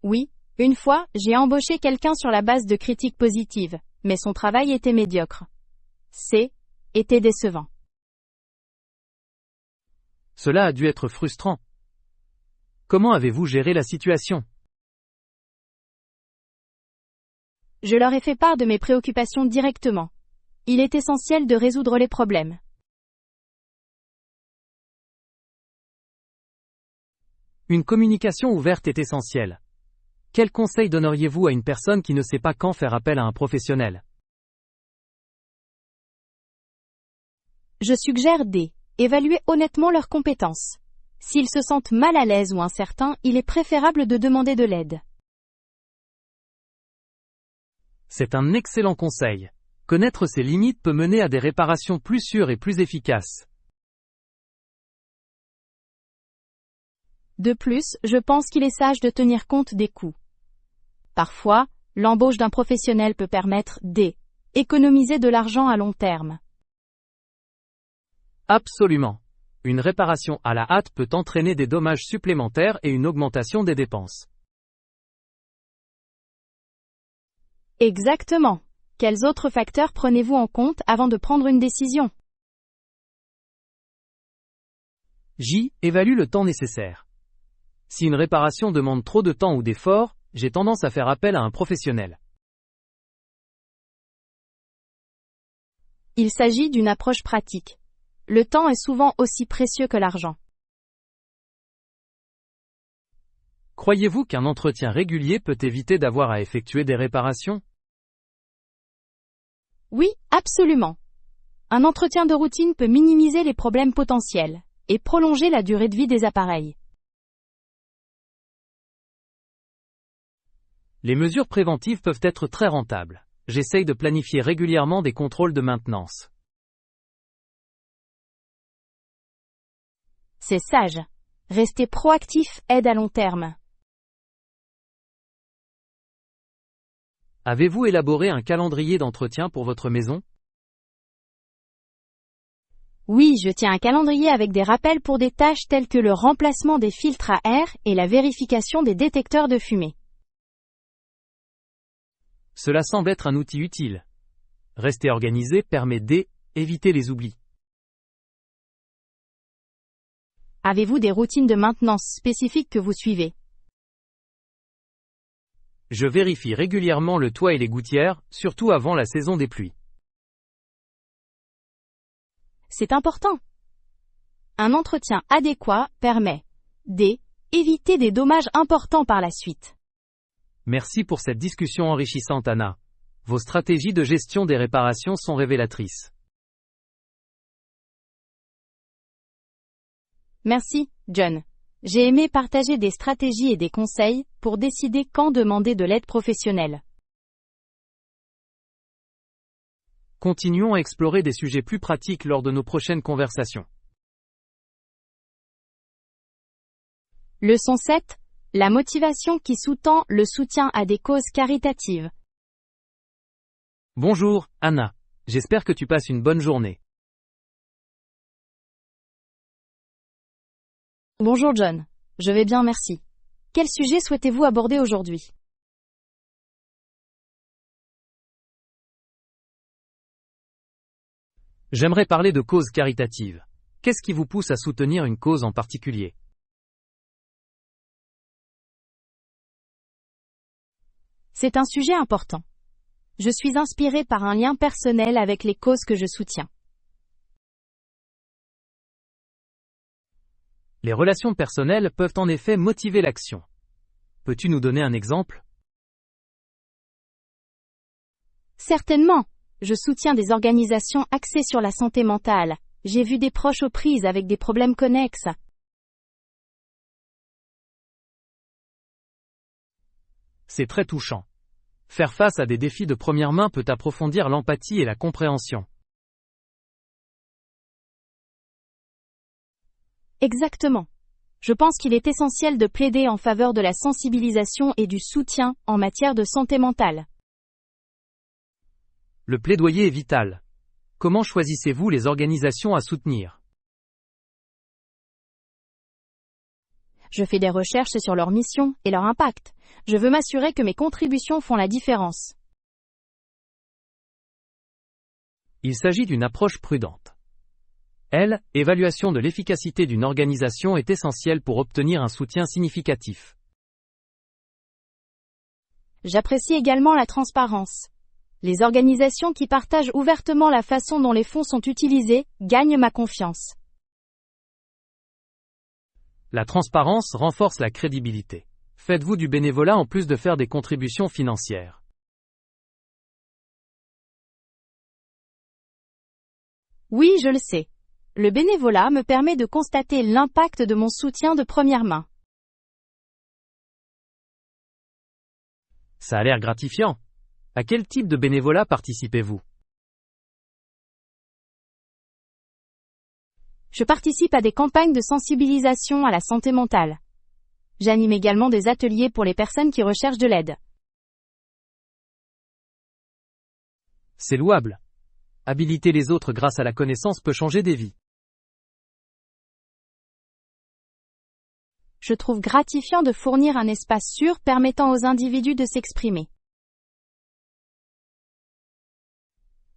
Speaker 1: Oui, une fois, j'ai embauché quelqu'un sur la base de critiques positives, mais son travail était médiocre. Était décevant.
Speaker 2: Cela a dû être frustrant. Comment avez-vous géré la situation?
Speaker 1: Je leur ai fait part de mes préoccupations directement. Il est essentiel de résoudre les problèmes.
Speaker 2: Une communication ouverte est essentielle. Quel conseil donneriez-vous à une personne qui ne sait pas quand faire appel à un professionnel?
Speaker 1: Je suggère évaluer honnêtement leurs compétences. S'ils se sentent mal à l'aise ou incertains, il est préférable de demander de l'aide.
Speaker 2: C'est un excellent conseil. Connaître ses limites peut mener à des réparations plus sûres et plus efficaces.
Speaker 1: De plus, je pense qu'il est sage de tenir compte des coûts. Parfois, l'embauche d'un professionnel peut permettre d'économiser de l'argent à long terme.
Speaker 2: Absolument. Une réparation à la hâte peut entraîner des dommages supplémentaires et une augmentation des dépenses.
Speaker 1: Exactement. Quels autres facteurs prenez-vous en compte avant de prendre une décision?
Speaker 2: J. Évalue le temps nécessaire. Si une réparation demande trop de temps ou d'efforts, j'ai tendance à faire appel à un professionnel.
Speaker 1: Il s'agit d'une approche pratique. Le temps est souvent aussi précieux que l'argent.
Speaker 2: Croyez-vous qu'un entretien régulier peut éviter d'avoir à effectuer des réparations?
Speaker 1: Oui, absolument. Un entretien de routine peut minimiser les problèmes potentiels et prolonger la durée de vie des appareils.
Speaker 2: Les mesures préventives peuvent être très rentables. J'essaye de planifier régulièrement des contrôles de maintenance.
Speaker 1: C'est sage. Rester proactif aide à long terme.
Speaker 2: Avez-vous élaboré un calendrier d'entretien pour votre maison?
Speaker 1: Oui, je tiens un calendrier avec des rappels pour des tâches telles que le remplacement des filtres à air et la vérification des détecteurs de fumée.
Speaker 2: Cela semble être un outil utile. Rester organisé permet d'éviter les oublis.
Speaker 1: Avez-vous des routines de maintenance spécifiques que vous suivez?
Speaker 2: Je vérifie régulièrement le toit et les gouttières, surtout avant la saison des pluies.
Speaker 1: C'est important. Un entretien adéquat permet d'éviter des dommages importants par la suite.
Speaker 2: Merci pour cette discussion enrichissante, Anna. Vos stratégies de gestion des réparations sont révélatrices.
Speaker 1: Merci, John. J'ai aimé partager des stratégies et des conseils pour décider quand demander de l'aide professionnelle.
Speaker 2: Continuons à explorer des sujets plus pratiques lors de nos prochaines conversations.
Speaker 1: Leçon 7. La motivation qui sous-tend le soutien à des causes caritatives.
Speaker 2: Bonjour, Anna. J'espère que tu passes une bonne journée.
Speaker 1: Bonjour John. Je vais bien, merci. Quel sujet souhaitez-vous aborder aujourd'hui?
Speaker 2: J'aimerais parler de causes caritatives. Qu'est-ce qui vous pousse à soutenir une cause en particulier?
Speaker 1: C'est un sujet important. Je suis inspiré par un lien personnel avec les causes que je soutiens.
Speaker 2: Les relations personnelles peuvent en effet motiver l'action. Peux-tu nous donner un exemple?
Speaker 1: Certainement. Je soutiens des organisations axées sur la santé mentale. J'ai vu des proches aux prises avec des problèmes connexes.
Speaker 2: C'est très touchant. Faire face à des défis de première main peut approfondir l'empathie et la compréhension.
Speaker 1: Exactement. Je pense qu'il est essentiel de plaider en faveur de la sensibilisation et du soutien en matière de santé mentale.
Speaker 2: Le plaidoyer est vital. Comment choisissez-vous les organisations à soutenir?
Speaker 1: Je fais des recherches sur leur mission et leur impact. Je veux m'assurer que mes contributions font la différence.
Speaker 2: Il s'agit d'une approche prudente. L'évaluation de l'efficacité d'une organisation est essentielle pour obtenir un soutien significatif.
Speaker 1: J'apprécie également la transparence. Les organisations qui partagent ouvertement la façon dont les fonds sont utilisés gagnent ma confiance.
Speaker 2: La transparence renforce la crédibilité. Faites-vous du bénévolat en plus de faire des contributions financières?
Speaker 1: Oui, je le sais. Le bénévolat me permet de constater l'impact de mon soutien de première main.
Speaker 2: Ça a l'air gratifiant. À quel type de bénévolat participez-vous?
Speaker 1: Je participe à des campagnes de sensibilisation à la santé mentale. J'anime également des ateliers pour les personnes qui recherchent de l'aide.
Speaker 2: C'est louable. Habiliter les autres grâce à la connaissance peut changer des vies.
Speaker 1: Je trouve gratifiant de fournir un espace sûr permettant aux individus de s'exprimer.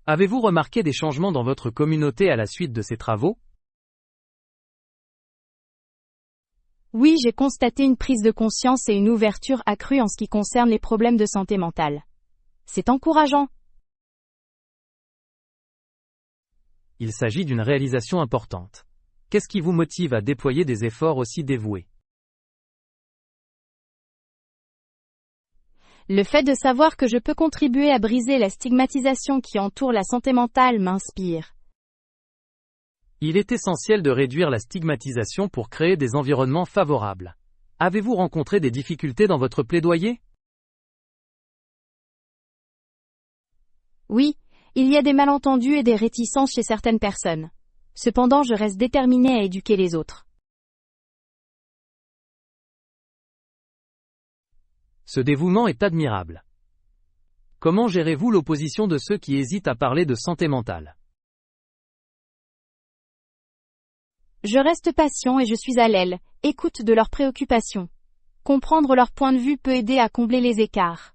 Speaker 2: Avez-vous remarqué des changements dans votre communauté à la suite de ces travaux?
Speaker 1: Oui, j'ai constaté une prise de conscience et une ouverture accrue en ce qui concerne les problèmes de santé mentale. C'est encourageant.
Speaker 2: Il s'agit d'une réalisation importante. Qu'est-ce qui vous motive à déployer des efforts aussi dévoués?
Speaker 1: Le fait de savoir que je peux contribuer à briser la stigmatisation qui entoure la santé mentale m'inspire.
Speaker 2: Il est essentiel de réduire la stigmatisation pour créer des environnements favorables. Avez-vous rencontré des difficultés dans votre plaidoyer?
Speaker 1: Oui, il y a des malentendus et des réticences chez certaines personnes. Cependant, je reste déterminée à éduquer les autres.
Speaker 2: Ce dévouement est admirable. Comment gérez-vous l'opposition de ceux qui hésitent à parler de santé mentale?
Speaker 1: Je reste patient et je suis à l'aile, écoute de leurs préoccupations. Comprendre leur point de vue peut aider à combler les écarts.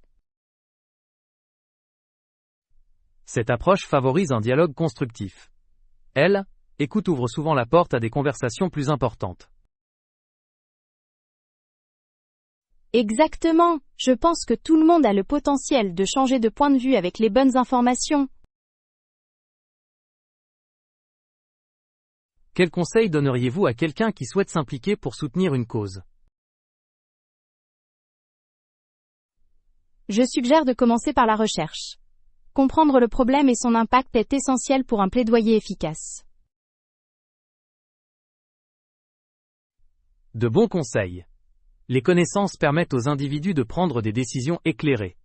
Speaker 2: Cette approche favorise un dialogue constructif. Écoute ouvre souvent la porte à des conversations plus importantes.
Speaker 1: Exactement, je pense que tout le monde a le potentiel de changer de point de vue avec les bonnes informations.
Speaker 2: Quel conseil donneriez-vous à quelqu'un qui souhaite s'impliquer pour soutenir une cause?
Speaker 1: Je suggère de commencer par la recherche. Comprendre le problème et son impact est essentiel pour un plaidoyer efficace.
Speaker 2: De bons conseils. Les connaissances permettent aux individus de prendre des décisions éclairées.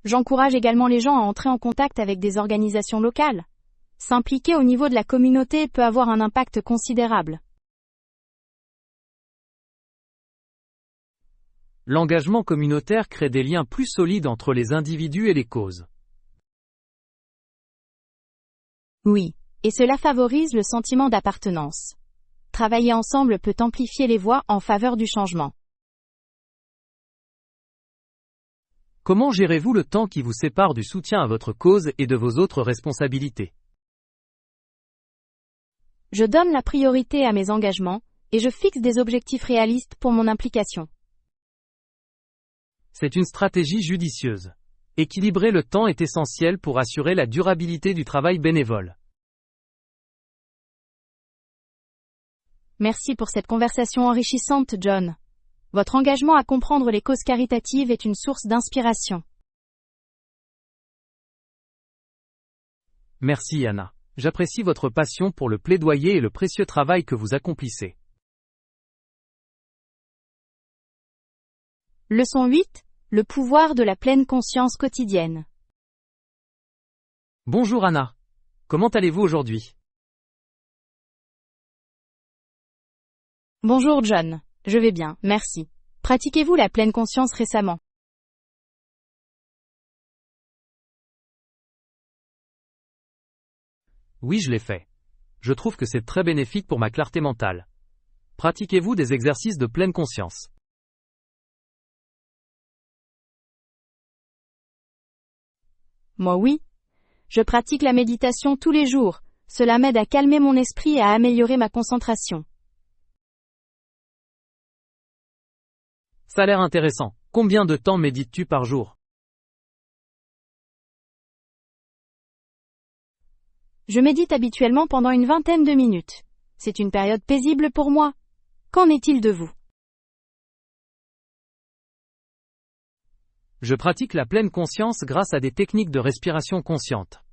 Speaker 1: J'encourage également les gens à entrer en contact avec des organisations locales. S'impliquer au niveau de la communauté peut avoir un impact considérable.
Speaker 2: L'engagement communautaire crée des liens plus solides entre les individus et les causes.
Speaker 1: Oui, et cela favorise le sentiment d'appartenance. Travailler ensemble peut amplifier les voix en faveur du changement.
Speaker 2: Comment gérez-vous le temps qui vous sépare du soutien à votre cause et de vos autres responsabilités?
Speaker 1: Je donne la priorité à mes engagements, et je fixe des objectifs réalistes pour mon implication.
Speaker 2: C'est une stratégie judicieuse. Équilibrer le temps est essentiel pour assurer la durabilité du travail bénévole.
Speaker 1: Merci pour cette conversation enrichissante, John. Votre engagement à comprendre les causes caritatives est une source d'inspiration.
Speaker 2: Merci Anna. J'apprécie votre passion pour le plaidoyer et le précieux travail que vous accomplissez.
Speaker 1: Leçon 8. Le pouvoir de la pleine conscience quotidienne.
Speaker 2: Bonjour Anna. Comment allez-vous aujourd'hui?
Speaker 1: Bonjour John. Je vais bien, merci. Pratiquez-vous la pleine conscience récemment?
Speaker 2: Oui, je l'ai fait. Je trouve que c'est très bénéfique pour ma clarté mentale. Pratiquez-vous des exercices de pleine conscience?
Speaker 1: Moi oui. Je pratique la méditation tous les jours. Cela m'aide à calmer mon esprit et à améliorer ma concentration.
Speaker 2: Ça a l'air intéressant. Combien de temps médites-tu par jour?
Speaker 1: Je médite habituellement pendant une vingtaine de minutes. C'est une période paisible pour moi. Qu'en est-il de vous?
Speaker 2: Je pratique la pleine conscience grâce à des techniques de respiration consciente.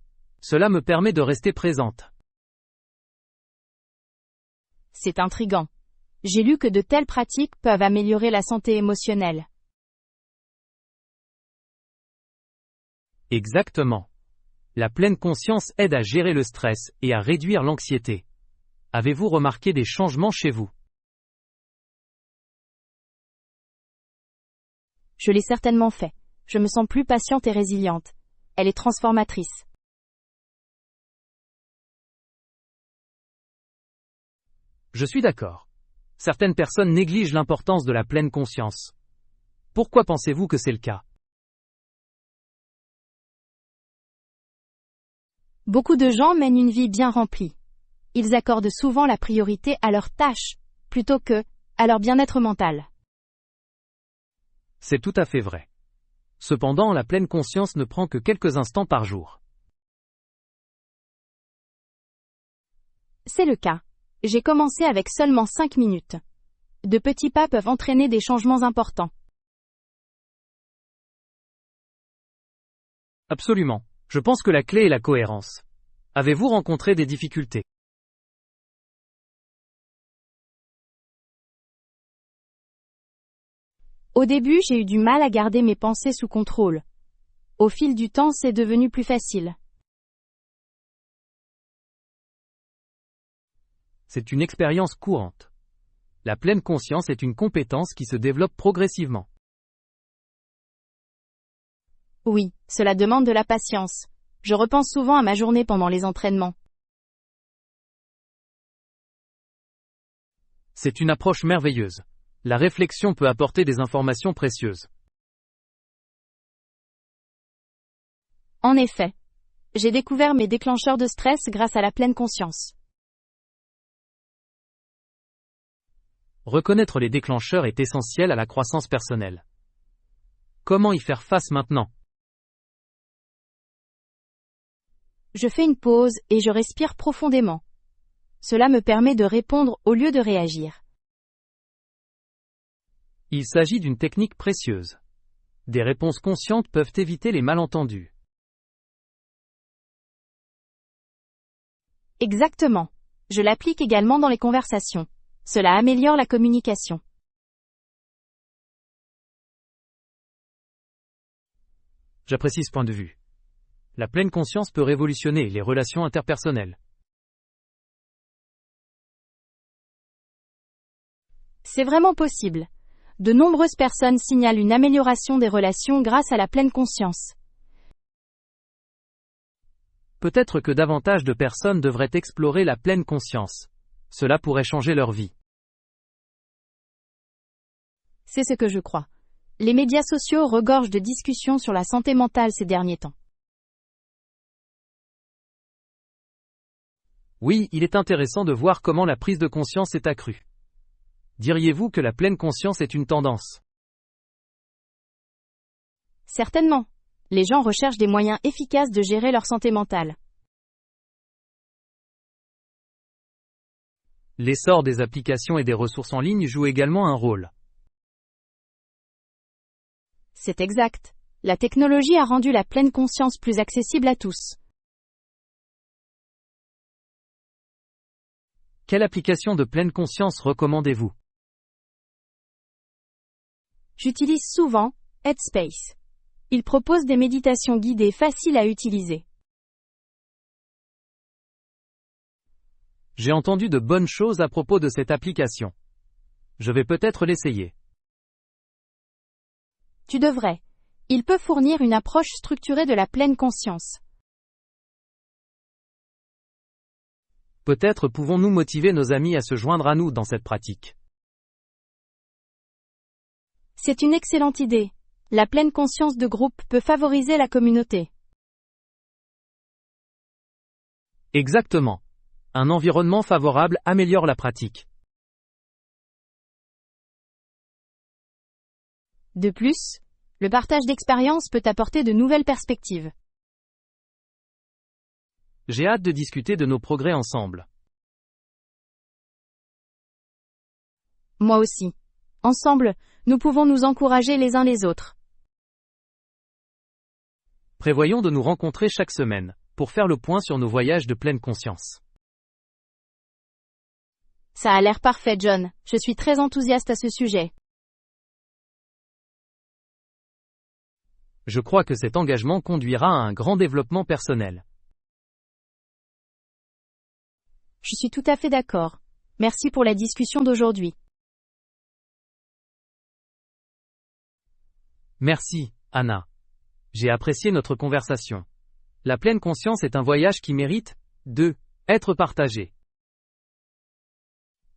Speaker 2: Cela me permet de rester présente.
Speaker 1: C'est intriguant. J'ai lu que de telles pratiques peuvent améliorer la santé émotionnelle.
Speaker 2: Exactement. La pleine conscience aide à gérer le stress et à réduire l'anxiété. Avez-vous remarqué des changements chez vous?
Speaker 1: Je l'ai certainement fait. Je me sens plus patiente et résiliente. Elle est transformatrice.
Speaker 2: Je suis d'accord. Certaines personnes négligent l'importance de la pleine conscience. Pourquoi pensez-vous que c'est le cas?
Speaker 1: Beaucoup de gens mènent une vie bien remplie. ils accordent souvent la priorité à leurs tâches, plutôt que, à leur bien-être mental.
Speaker 2: C'est tout à fait vrai. Cependant, la pleine conscience ne prend que quelques instants par jour.
Speaker 1: C'est le cas. J'ai commencé avec seulement 5 minutes. De petits pas peuvent entraîner des changements importants.
Speaker 2: Absolument. Je pense que la clé est la cohérence. Avez-vous rencontré des difficultés?
Speaker 1: Au début, j'ai eu du mal à garder mes pensées sous contrôle. Au fil du temps, c'est devenu plus facile.
Speaker 2: C'est une expérience courante. La pleine conscience est une compétence qui se développe progressivement.
Speaker 1: Oui, cela demande de la patience. Je repense souvent à ma journée pendant les entraînements.
Speaker 2: C'est une approche merveilleuse. La réflexion peut apporter des informations précieuses.
Speaker 1: En effet, j'ai découvert mes déclencheurs de stress grâce à la pleine conscience.
Speaker 2: Reconnaître les déclencheurs est essentiel à la croissance personnelle. Comment y faire face maintenant?
Speaker 1: Je fais une pause et je respire profondément. Cela me permet de répondre au lieu de réagir.
Speaker 2: Il s'agit d'une technique précieuse. Des réponses conscientes peuvent éviter les malentendus.
Speaker 1: Exactement. Je l'applique également dans les conversations. Cela améliore la communication.
Speaker 2: J'apprécie ce point de vue. La pleine conscience peut révolutionner les relations interpersonnelles.
Speaker 1: C'est vraiment possible. De nombreuses personnes signalent une amélioration des relations grâce à la pleine conscience.
Speaker 2: Peut-être que davantage de personnes devraient explorer la pleine conscience. Cela pourrait changer leur vie.
Speaker 1: C'est ce que je crois. Les médias sociaux regorgent de discussions sur la santé mentale ces derniers temps.
Speaker 2: Oui, il est intéressant de voir comment la prise de conscience est accrue. Diriez-vous que la pleine conscience est une tendance?
Speaker 1: Certainement. Les gens recherchent des moyens efficaces de gérer leur santé mentale.
Speaker 2: L'essor des applications et des ressources en ligne joue également un rôle.
Speaker 1: C'est exact. La technologie a rendu la pleine conscience plus accessible à tous.
Speaker 2: Quelle application de pleine conscience recommandez-vous?
Speaker 1: J'utilise souvent Headspace. Il propose des méditations guidées faciles à utiliser.
Speaker 2: J'ai entendu de bonnes choses à propos de cette application. Je vais peut-être l'essayer.
Speaker 1: Tu devrais. Il peut fournir une approche structurée de la pleine conscience.
Speaker 2: Peut-être pouvons-nous motiver nos amis à se joindre à nous dans cette pratique.
Speaker 1: C'est une excellente idée. La pleine conscience de groupe peut favoriser la communauté.
Speaker 2: Exactement. Un environnement favorable améliore la pratique.
Speaker 1: De plus, le partage d'expériences peut apporter de nouvelles perspectives.
Speaker 2: J'ai hâte de discuter de nos progrès ensemble.
Speaker 1: Moi aussi. Ensemble, nous pouvons nous encourager les uns les autres.
Speaker 2: Prévoyons de nous rencontrer chaque semaine, pour faire le point sur nos voyages de pleine conscience.
Speaker 1: Ça a l'air parfait, John. Je suis très enthousiaste à ce sujet.
Speaker 2: Je crois que cet engagement conduira à un grand développement personnel.
Speaker 1: Je suis tout à fait d'accord. Merci pour la discussion d'aujourd'hui.
Speaker 2: Merci, Anna. J'ai apprécié notre conversation. La pleine conscience est un voyage qui mérite être partagé.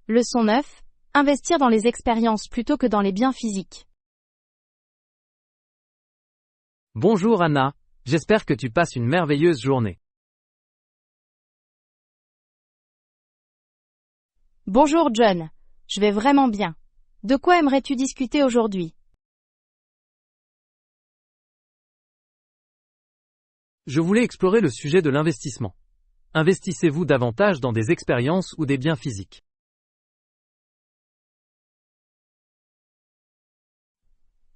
Speaker 1: Leçon 9. Investir dans les expériences plutôt que dans les biens physiques.
Speaker 2: Bonjour Anna, j'espère que tu passes une merveilleuse journée.
Speaker 1: Bonjour John. Je vais vraiment bien. De quoi aimerais-tu discuter aujourd'hui?
Speaker 2: Je voulais explorer le sujet de l'investissement. Investissez-vous davantage dans des expériences ou des biens physiques?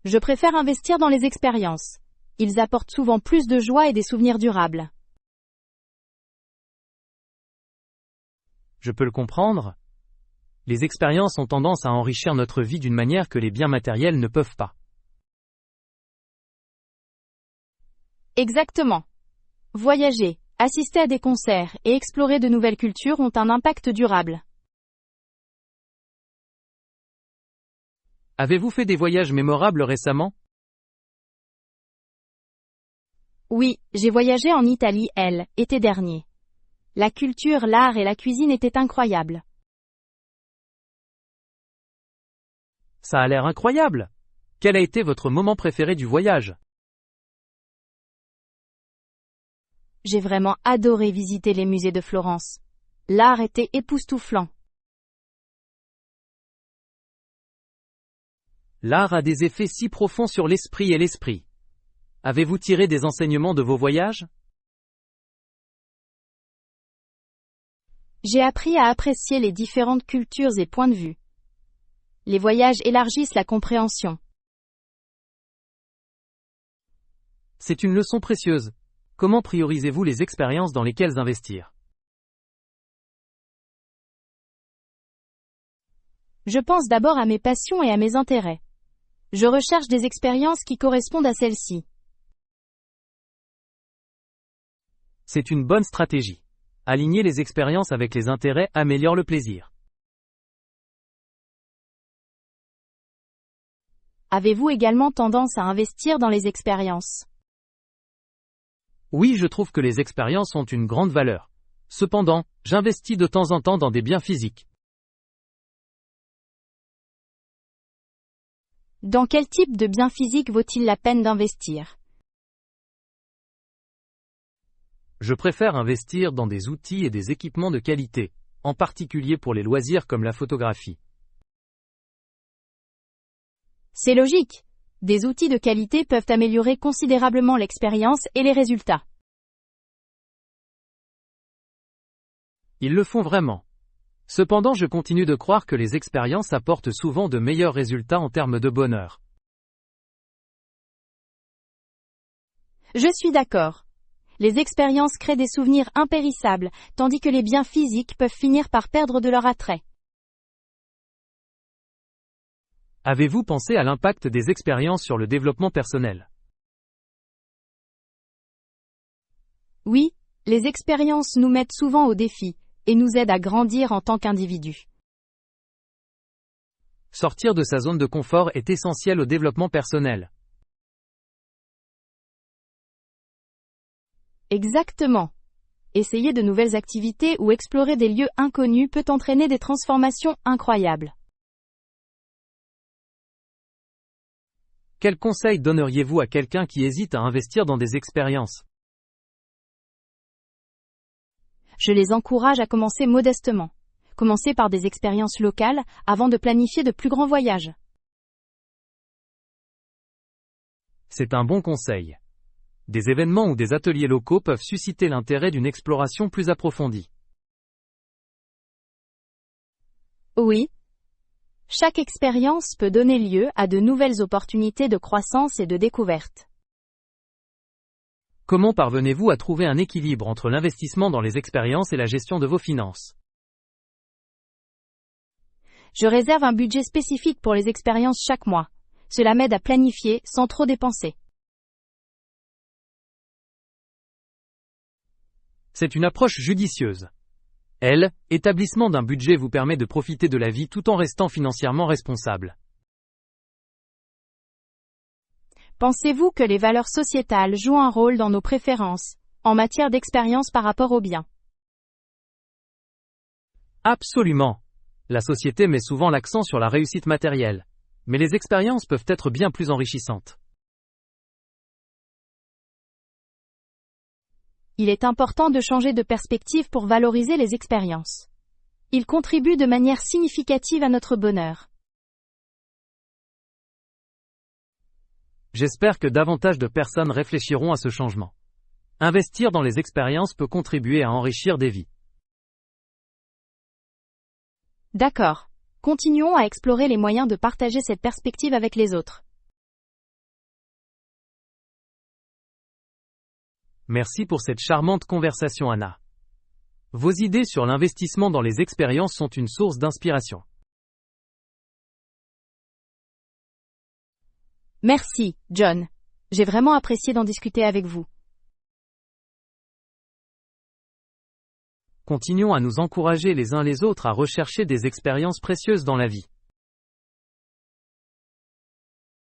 Speaker 1: Je préfère investir dans les expériences. Ils apportent souvent plus de joie et des souvenirs durables.
Speaker 2: Je peux le comprendre. Les expériences ont tendance à enrichir notre vie d'une manière que les biens matériels ne peuvent pas.
Speaker 1: Exactement. Voyager, assister à des concerts et explorer de nouvelles cultures ont un impact durable.
Speaker 2: Avez-vous fait des voyages mémorables récemment?
Speaker 1: Oui, j'ai voyagé en Italie, été dernier. La culture, l'art et la cuisine étaient incroyables.
Speaker 2: Ça a l'air incroyable! Quel a été votre moment préféré du voyage?
Speaker 1: J'ai vraiment adoré visiter les musées de Florence. L'art était époustouflant.
Speaker 2: L'art a des effets si profonds sur l'esprit et l'esprit. Avez-vous tiré des enseignements de vos voyages?
Speaker 1: J'ai appris à apprécier les différentes cultures et points de vue. Les voyages élargissent la compréhension.
Speaker 2: C'est une leçon précieuse. Comment priorisez-vous les expériences dans lesquelles investir?
Speaker 1: Je pense d'abord à mes passions et à mes intérêts. Je recherche des expériences qui correspondent à celles-ci.
Speaker 2: C'est une bonne stratégie. Aligner les expériences avec les intérêts améliore le plaisir.
Speaker 1: Avez-vous également tendance à investir dans les expériences?
Speaker 2: Oui, je trouve que les expériences ont une grande valeur. Cependant, j'investis de temps en temps dans des biens physiques.
Speaker 1: Dans quel type de bien physique vaut-il la peine d'investir?
Speaker 2: Je préfère investir dans des outils et des équipements de qualité, en particulier pour les loisirs comme la photographie.
Speaker 1: C'est logique. Des outils de qualité peuvent améliorer considérablement l'expérience et les résultats.
Speaker 2: Ils le font vraiment. Cependant, je continue de croire que les expériences apportent souvent de meilleurs résultats en termes de bonheur.
Speaker 1: Je suis d'accord. Les expériences créent des souvenirs impérissables, tandis que les biens physiques peuvent finir par perdre de leur attrait.
Speaker 2: Avez-vous pensé à l'impact des expériences sur le développement personnel?
Speaker 1: Oui, les expériences nous mettent souvent au défi et nous aident à grandir en tant qu'individus.
Speaker 2: Sortir de sa zone de confort est essentiel au développement personnel.
Speaker 1: Exactement. Essayer de nouvelles activités ou explorer des lieux inconnus peut entraîner des transformations incroyables.
Speaker 2: Quels conseils donneriez-vous à quelqu'un qui hésite à investir dans des expériences?
Speaker 1: Je les encourage à commencer modestement. Commencer par des expériences locales avant de planifier de plus grands voyages.
Speaker 2: C'est un bon conseil. Des événements ou des ateliers locaux peuvent susciter l'intérêt d'une exploration plus approfondie.
Speaker 1: Oui. Chaque expérience peut donner lieu à de nouvelles opportunités de croissance et de découverte.
Speaker 2: Comment parvenez-vous à trouver un équilibre entre l'investissement dans les expériences et la gestion de vos finances?
Speaker 1: Je réserve un budget spécifique pour les expériences chaque mois. Cela m'aide à planifier sans trop dépenser.
Speaker 2: C'est une approche judicieuse. Établissement d'un budget vous permet de profiter de la vie tout en restant financièrement responsable.
Speaker 1: Pensez-vous que les valeurs sociétales jouent un rôle dans nos préférences, en matière d'expérience par rapport aux biens?
Speaker 2: Absolument. La société met souvent l'accent sur la réussite matérielle. Mais les expériences peuvent être bien plus enrichissantes.
Speaker 1: Il est important de changer de perspective pour valoriser les expériences. Ils contribuent de manière significative à notre bonheur.
Speaker 2: J'espère que davantage de personnes réfléchiront à ce changement. Investir dans les expériences peut contribuer à enrichir des vies.
Speaker 1: D'accord. Continuons à explorer les moyens de partager cette perspective avec les autres.
Speaker 2: Merci pour cette charmante conversation, Anna. Vos idées sur l'investissement dans les expériences sont une source d'inspiration.
Speaker 1: Merci, John. J'ai vraiment apprécié d'en discuter avec vous.
Speaker 2: Continuons à nous encourager les uns les autres à rechercher des expériences précieuses dans la vie.